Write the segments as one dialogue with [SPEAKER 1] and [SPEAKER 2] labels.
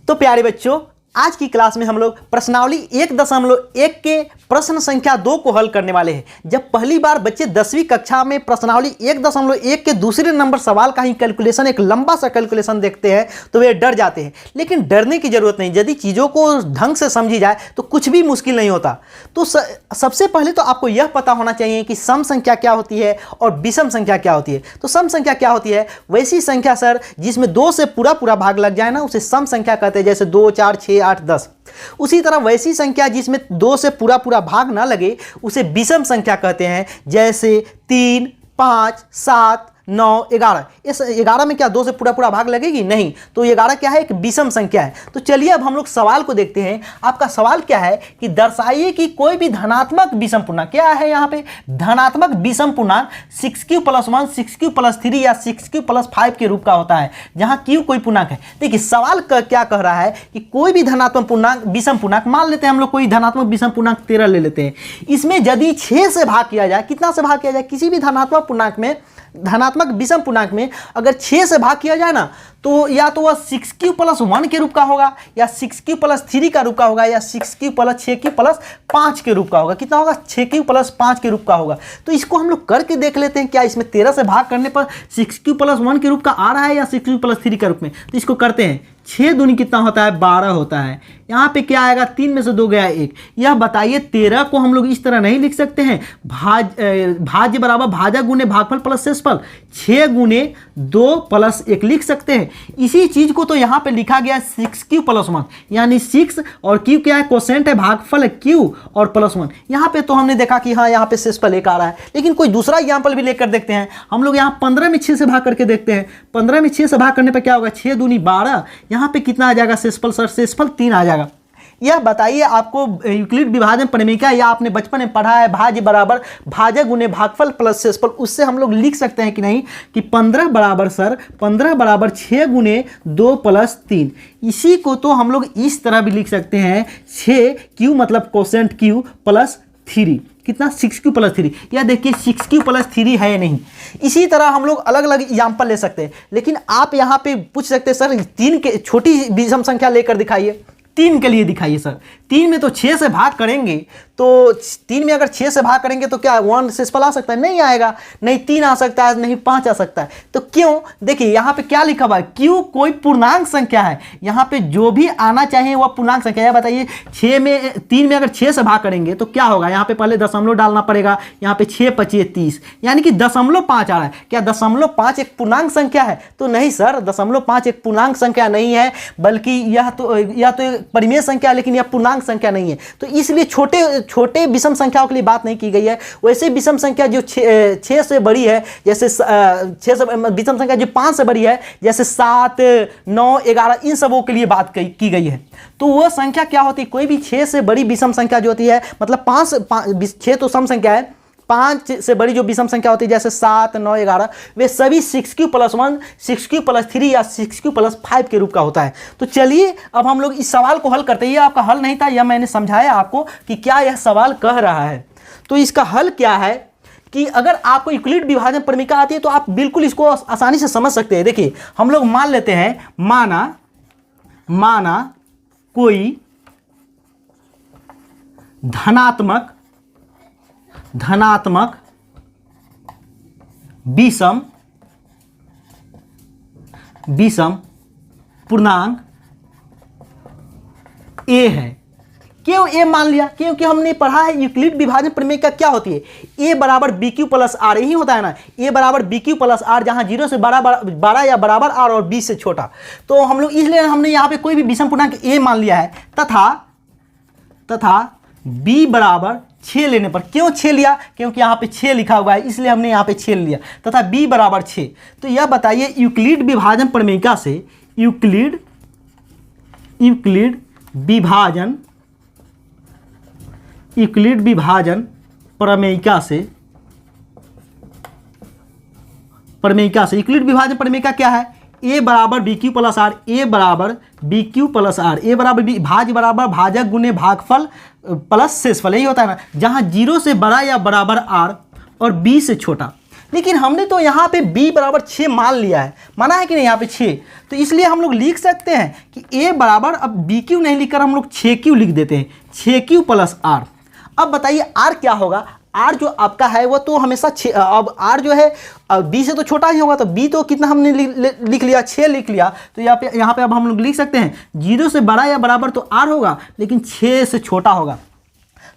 [SPEAKER 1] तो प्यारे बच्चों, आज की क्लास में हम लोग प्रश्नावली 1.1 के प्रश्न संख्या 2 को हल करने वाले हैं। जब पहली बार बच्चे 10वीं कक्षा में प्रश्नावली 1.1 के दूसरे नंबर सवाल का ही कैलकुलेशन, एक लंबा सा कैलकुलेशन देखते हैं तो वे डर जाते हैं। लेकिन डरने की जरूरत नहीं, यदि चीज़ों को ढंग से समझी जाए तो कुछ भी मुश्किल नहीं होता। तो सबसे पहले तो आपको यह पता होना चाहिए कि सम संख्या क्या होती है और विषम संख्या क्या होती है। तो सम संख्या क्या होती है? वैसी संख्या सर जिसमें 2 से पूरा भाग लग जाए ना, उसे सम संख्या कहते हैं। जैसे 2, 4, 6, 8, 10। उसी तरह वैसी संख्या जिसमें 2 से पूरा भाग ना लगे उसे विषम संख्या कहते हैं। जैसे 3, 5, 7, 9, 11। इस 11 में क्या 2 से पूरा भाग लगेगी? नहीं। तो 11 क्या है? एक विषम संख्या है। तो चलिए अब हम लोग सवाल को देखते हैं। आपका सवाल क्या है कि दर्शाइए कि कोई भी धनात्मक विषम पूर्णांक, क्या है यहाँ पे धनात्मक विषम पूर्णांक 6q + 1, 6q + 3 या 6q + 5 के रूप का होता है, जहां q कोई पूर्णांक है। देखिए सवाल क्या कह रहा है कि कोई भी धनात्मक पूर्णांक विषम पूर्णांक, मान लेते हैं हम लोग कोई धनात्मक विषम पूर्णांक 13 ले लेते हैं। इसमें यदि 6 से भाग किया जाए, कितना से भाग किया जाए? किसी भी धनात्मक पूर्णांक में, धनात्मक विषम पूर्णांक में अगर 6 से भाग किया जाए ना, तो या तो वह 6q + 1 के रूप का होगा, या 6q + 3 का रूप का होगा, या 6q + 6q + 5 के रूप का होगा। कितना होगा? 6q + 5 के रूप का होगा। तो इसको हम लोग करके देख लेते हैं, क्या इसमें 13 से भाग करने पर 6q + 1 के रूप का आ रहा है या 6q + 3 के रूप में। तो इसको करते हैं। 6 दूनी कितना होता है? 12 होता है। यहाँ पे क्या आएगा? 3 में से 2 गया 1। यह बताइए 13 को हम लोग इस तरह नहीं लिख सकते हैं, भाज्य बराबर भाजक गुने भागफल प्लस शेषफल, 6 गुने 2 + 1 लिख सकते हैं। इसी चीज को तो यहाँ पे लिखा गया 6q + 1, यानी 6 और q क्या है? कोसेंट है, भागफल है q और +1। यहाँ पे तो हमने देखा कि हाँ यहाँ पे शेषफल 1 आ रहा है। लेकिन कोई दूसरा एग्जाम्पल भी लेकर देखते हैं। हम लोग यहाँ 15 में 6 से भाग करके देखते हैं। 15 में 6 से भाग करने पर क्या होगा? 6 दूनी 12। यहाँ पे कितना आ जाएगा शेषफल? सर शेषफल 3 आ जाएगा। यह बताइए आपको यूक्लिड विभाजन परिमेय या आपने बचपन में पढ़ा है भाज्य बराबर भाजक गुने भागफल प्लस शेषफल, उससे हम लोग लिख सकते हैं कि नहीं कि 15 बराबर सर 15 बराबर 6 गुने 2 + 3। इसी को तो हम लोग इस तरह भी लिख सकते हैं, 6q मतलब कोसेंट q + 3। कितना? 6q + 3। या देखिए 6q + 3 है नहीं। इसी तरह हम लोग अलग अलग एग्जाम्पल ले सकते हैं। लेकिन आप यहाँ पे पूछ सकते हैं सर 3 के छोटी विषम संख्या लेकर दिखाइए। 3 के लिए दिखाइए सर। 3 में तो 6 से भाग करेंगे, तो 3 में अगर 6 से भाग करेंगे तो क्या 1 शेषफल आ सकता है? नहीं आएगा। नहीं 3 आ सकता है, नहीं 5 आ सकता है। तो क्यों? देखिए यहाँ पे क्या लिखा हुआ है? q कोई पूर्णांक संख्या है। यहाँ पे जो भी आना चाहिए वह पूर्णांक संख्या है। बताइए 3 में अगर 6 से भाग करेंगे तो क्या होगा? यहाँ पे पहले दशमलव डालना पड़ेगा। यहाँ पे 6 × 5 = 30, यानी कि 0.5 आ रहा है। क्या 0.5 एक पूर्णांक संख्या है? तो नहीं सर, 0.5 एक पूर्णांक संख्या नहीं है, बल्कि यह तो परिमेय संख्या है, लेकिन यह पूर्णांक संख्या नहीं है। तो इसलिए छोटे विषम संख्याओं के लिए बात नहीं की गई है। वैसे विषम संख्या जो 6 से बड़ी है, जैसे 6 से विषम संख्या जो 5 से बड़ी है, जैसे 7, 9, 11, इन सबों के लिए बात की गई है। तो वह संख्या क्या होती है? कोई भी 6 से बड़ी विषम संख्या जो होती है, मतलब 6 तो सम संख्या है, 5 से बड़ी जो विषम संख्या होती है जैसे 7, 9, 11, वे सभी 6q + 1, 6q + 3 या 6q + 5 के रूप का होता है। तो चलिए अब हम लोग इस सवाल को हल करते हैं। ये आपका हल नहीं था, यह मैंने समझाया आपको कि क्या यह सवाल कह रहा है। तो इसका हल क्या है कि अगर आपको यूक्लिड विभाजन परिमेय आती है तो आप बिल्कुल इसको आसानी से समझ सकते हैं। देखिए हम लोग मान लेते हैं, माना कोई धनात्मक विषम पूर्णांक a है। क्यों a मान लिया? क्योंकि हमने पढ़ा है यूक्लिड विभाजन प्रमेय का क्या होती है, a बराबर bq + r, यही होता है ना, a बराबर bq + r, जहां 0 से 12 या बराबर r और 20 से छोटा। तो हम लोग इसलिए हमने यहाँ पे कोई भी विषम पूर्णांक a मान लिया है, तथा b बराबर 6 लेने पर। क्यों 6 लिया? क्योंकि यहाँ पे 6 लिखा हुआ है, इसलिए हमने यहाँ पे 6 लिया, तथा b बराबर 6। तो यह बताइए यूक्लिड विभाजन प्रमेय से यूक्लिड विभाजन प्रमेय से यूक्लिड विभाजन प्रमेय का क्या है? a बराबर bq + r, a बराबर bq + r, a बराबर भाज्य बराबर भाजक गुने भागफल प्लस शेषफल, यही होता है ना, जहां 0 से बड़ा या बराबर r और b से छोटा। लेकिन हमने तो यहाँ पे b बराबर 6 मान लिया है, माना है कि नहीं यहाँ पे 6, तो इसलिए हम लोग लिख सकते हैं कि a बराबर, अब BQ नहीं लिखकर हम लोग 6Q लिख देते हैं, 6Q प्लस R। अब बताइए R क्या होगा, R जो आपका है वो तो हमेशा 6, अब R जो है B से तो छोटा ही होगा, तो B तो कितना हमने लिख लिया, 6 लिख लिया, तो यहाँ पे अब हम लोग लिख सकते हैं 0 से बड़ा या बराबर तो R होगा, लेकिन 6 से छोटा होगा।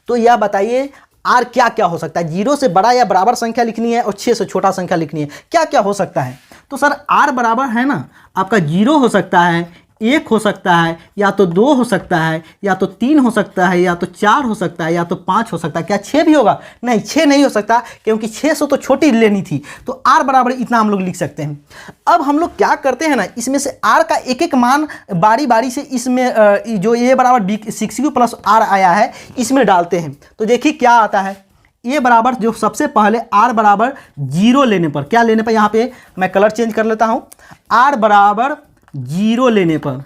[SPEAKER 1] तो यह बताइए R क्या क्या हो सकता है, 0 से बड़ा या बराबर संख्या लिखनी है और 6 से छोटा संख्या लिखनी है, क्या क्या हो सकता है। तो सर R बराबर है ना आपका 0 हो सकता है, 1 हो सकता है, या तो 2 हो सकता है, या तो 3 हो सकता है, या तो 4 हो सकता है, या तो 5 हो सकता है। क्या 6 भी होगा, नहीं 6 नहीं हो सकता, क्योंकि 6 से तो छोटी लेनी थी। तो R बराबर इतना हम लोग लिख सकते हैं। अब हम लोग क्या करते हैं ना, इसमें से R का एक एक मान बारी बारी से इसमें जो A बराबर B 6Q प्लस R आया है इसमें डालते हैं। तो देखिए क्या आता है, A बराबर जो सबसे पहले R बराबर 0 लेने पर, क्या लेने पर, यहाँ पे मैं कलर चेंज कर लेता हूँ, R बराबर 0 लेने पर,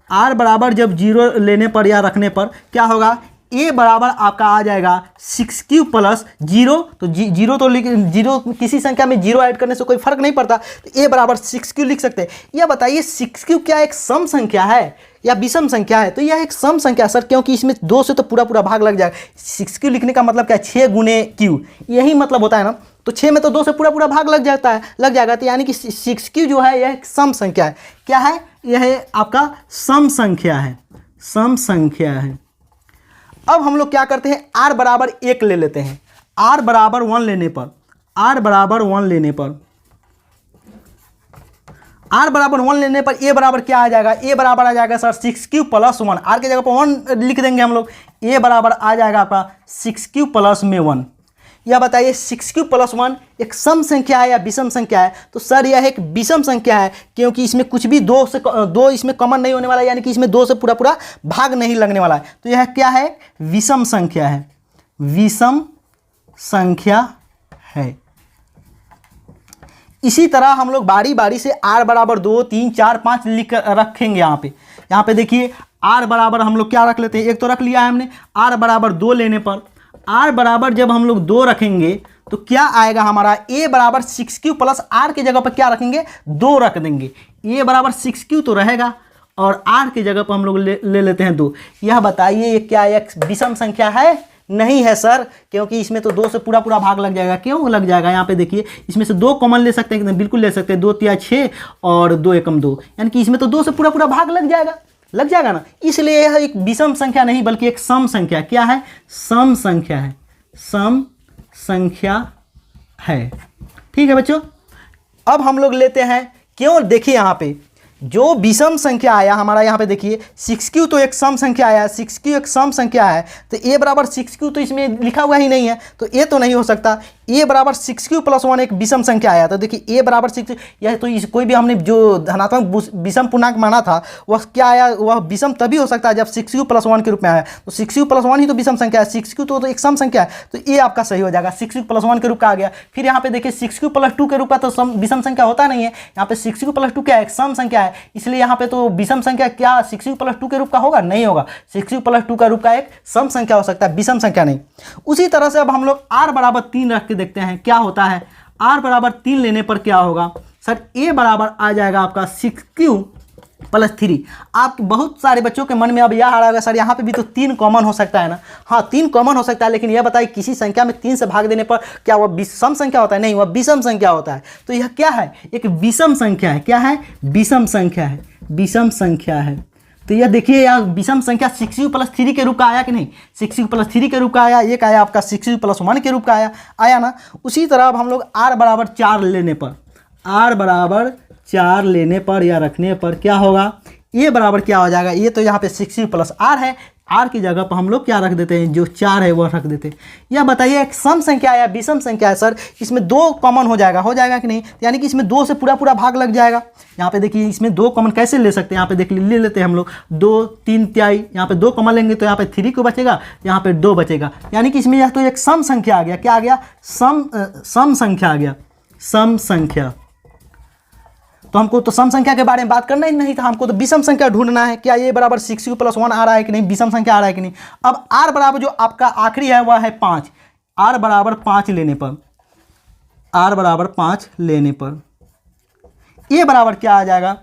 [SPEAKER 1] R बराबर जब 0 लेने पर या रखने पर क्या होगा, A बराबर आपका आ जाएगा 6Q प्लस 0, तो 0 तो 0 किसी संख्या में 0 ऐड करने से कोई फर्क नहीं पड़ता, तो A बराबर 6Q लिख सकते हैं। यह बताइए 6Q क्या एक सम संख्या है या विषम संख्या है, तो यह एक सम संख्या सर, क्योंकि इसमें 2 से तो पूरा पूरा भाग लग जाएगा। 6Q लिखने का मतलब क्या है, 6 गुने Q, यही मतलब होता है ना, तो 6 में तो 2 से पूरा पूरा भाग लग जाएगा, तो यानी कि 6Q जो है यह एक सम संख्या है। क्या है, यह आपका सम संख्या है, सम संख्या है। अब हम लोग क्या करते हैं, R बराबर 1 ले लेते हैं, R बराबर 1 लेने पर, R बराबर 1 लेने पर, R बराबर 1 लेने पर A बराबर क्या आ जाएगा, A बराबर आ जाएगा सर 6Q प्लस 1, R के जगह पर 1 लिख देंगे हम लोग, A बराबर आ जाएगा आपका 6Q प्लस में 1। यह बताइए 6Q प्लस 1 एक सम संख्या है या विषम संख्या है, तो सर यह एक विषम संख्या है, क्योंकि इसमें कुछ भी 2 इसमें कॉमन नहीं होने वाला है, यानी कि इसमें 2 से पूरा पूरा भाग नहीं लगने वाला है, तो यह क्या है, विषम संख्या है, विषम संख्या है। इसी तरह हम लोग बारी बारी से R बराबर 2, 3, 4, 5 लिख रखेंगे। यहाँ पे देखिए R बराबर हम लोग क्या रख लेते हैं, एक तो रख लिया है हमने, R बराबर 2 लेने पर, R बराबर जब हम लोग 2 रखेंगे तो क्या आएगा हमारा, A बराबर 6Q प्लस R के जगह पर क्या रखेंगे, 2 रख देंगे, A बराबर 6Q तो रहेगा और R के जगह पर हम लोग ले लेते हैं 2। यह बताइए ये क्या एक विषम संख्या है, नहीं है सर, क्योंकि इसमें तो 2 से पूरा पूरा भाग लग जाएगा। क्यों लग जाएगा, यहाँ पे देखिए इसमें से 2 कॉमन ले सकते हैं, बिल्कुल ले सकते हैं, 2 तिया 6 और 2 एकम 2, यानी कि इसमें तो 2 से पूरा पूरा भाग लग जाएगा ना, इसलिए यह एक विषम संख्या नहीं बल्कि एक सम संख्या, क्या है, सम संख्या है, सम संख्या है। ठीक है बच्चों, अब हम लोग लेते हैं, क्यों, देखिए यहाँ पे जो विषम संख्या आया हमारा, यहाँ पे देखिए 6Q तो एक सम संख्या आया, 6Q एक सम संख्या है, तो A बराबर 6Q तो इसमें लिखा हुआ ही नहीं है, तो A तो नहीं हो सकता। A बराबर 6Q प्लस 1 एक विषम संख्या आया, तो देखिए A बराबर 6, यह तो कोई भी हमने जो धनात्मक विषम पूर्णांक माना था वह क्या आया, वह विषम तभी हो सकता है जब 6Q प्लस 1 के रूप में आया, तो 6Q प्लस 1 ही तो विषम संख्या है, 6Q तो एक सम संख्या है, तो A आपका सही हो जाएगा, 6Q प्लस 1 के रूप का आ गया। फिर यहाँ पे देखिए 6Q प्लस 2 के रूप का तो विषम संख्या होता नहीं है, यहाँ पे 6Q प्लस 2 क्या है, एक सम संख्या है, इसलिए यहाँ पे तो विषम संख्या क्या 6Q प्लस 2 के रूप का होगा, नहीं होगा, 6Q प्लस 2 का रूप का एक सम संख्या हो सकता है, विषम संख्या नहीं। उसी तरह से अब हम लोग R बराबर 3 रख के देखते हैं क्या होता है। R बराबर 3 लेने पर क्या होगा सर, A बराबर आ जाएगा आपका 6Q प्लस 3। आप बहुत सारे बच्चों के मन में अब यह आ रहा होगा सर यहाँ पे भी तो 3 कॉमन हो सकता है ना, हाँ 3 कॉमन हो सकता है, लेकिन यह बताइए किसी संख्या में 3 से भाग देने पर क्या वह विषम संख्या होता है, नहीं वह विषम संख्या होता है। तो यह क्या है, एक विषम संख्या है, क्या है, विषम संख्या है, विषम संख्या है। तो यह देखिए यार विषम संख्या 6Q प्लस 3 के रूप का आया कि नहीं, 6Q प्लस 3 के रूप का आया, एक आया आपका 6Q प्लस 1 के रूप का आया ना। उसी तरह अब हम लोग R बराबर 4 लेने पर, R बराबर 4 लेने पर या रखने पर क्या होगा, A बराबर क्या हो जाएगा, ये तो यहाँ पे 6Q प्लस R है, R की जगह पर हम लोग क्या रख देते हैं, जो 4 है वह रख देते हैं। यह बताइए एक सम संख्या है या विषम संख्या है सर, इसमें 2 कॉमन हो जाएगा कि नहीं, यानी कि इसमें 2 से पूरा पूरा भाग लग जाएगा। यहाँ पे देखिए इसमें 2 कॉमन कैसे ले सकते हैं, यहाँ पे देखिए ले लेते हैं हम लोग 2, 3 त्याई, यहाँ पे 2 कॉमन लेंगे तो यहाँ पे 3 को बचेगा, यहाँ पे 2 बचेगा, यानी कि इसमें यह तो एक सम संख्या आ गया, क्या आ गया, सम संख्या आ गया, सम संख्या। तो हमको तो सम संख्या के बारे में बात करना ही नहीं था, हमको तो विषम संख्या ढूंढना है, क्या ये बराबर 6Q प्लस 1 आ रहा है कि नहीं, विषम संख्या आ रहा है कि नहीं। अब R बराबर जो आपका आखिरी है वह है 5, R बराबर 5 लेने पर, r बराबर 5 लेने पर। ये बराबर क्या आ जाएगा,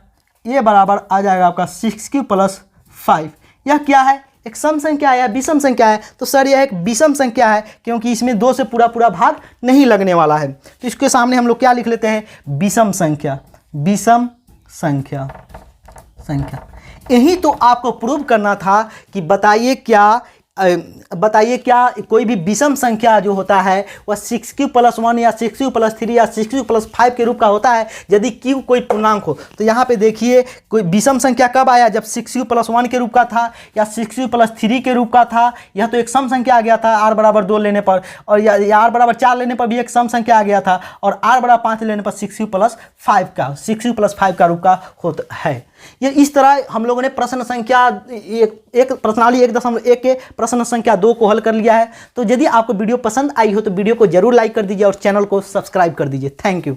[SPEAKER 1] ये बराबर आ जाएगा आपका 6q प्लस 5। यह क्या है, एक सम संख्या है या विषम संख्या है? तो सर यह एक विषम संख्या है, क्योंकि इसमें 2 से पूरा पूरा भाग नहीं लगने वाला है। तो इसके सामने हम लोग क्या लिख लेते हैं, विषम संख्या। विषम संख्या यही तो आपको प्रूव करना था कि बताइए क्या कोई भी विषम संख्या जो होता है वह 6q प्लस 1 या 6q प्लस 3 या 6q प्लस 5 के रूप का होता है यदि q कोई पूर्णांक हो। तो यहाँ पे देखिए कोई विषम संख्या कब आया, जब 6q प्लस 1 के रूप का था या 6q प्लस 3 के रूप का था। यह तो एक सम संख्या आ गया था r बराबर 2 लेने पर, और या r बराबर 4 लेने पर भी एक सम संख्या आ गया था, और r बराबर 5 लेने पर 6q प्लस 5 का रूप का होता है। ये इस तरह हम लोगों ने प्रश्न संख्या एक प्रश्नावली 1.1 के प्रश्न संख्या 2 को हल कर लिया है। तो यदि आपको वीडियो पसंद आई हो तो वीडियो को जरूर लाइक कर दीजिए और चैनल को सब्सक्राइब कर दीजिए। Thank you.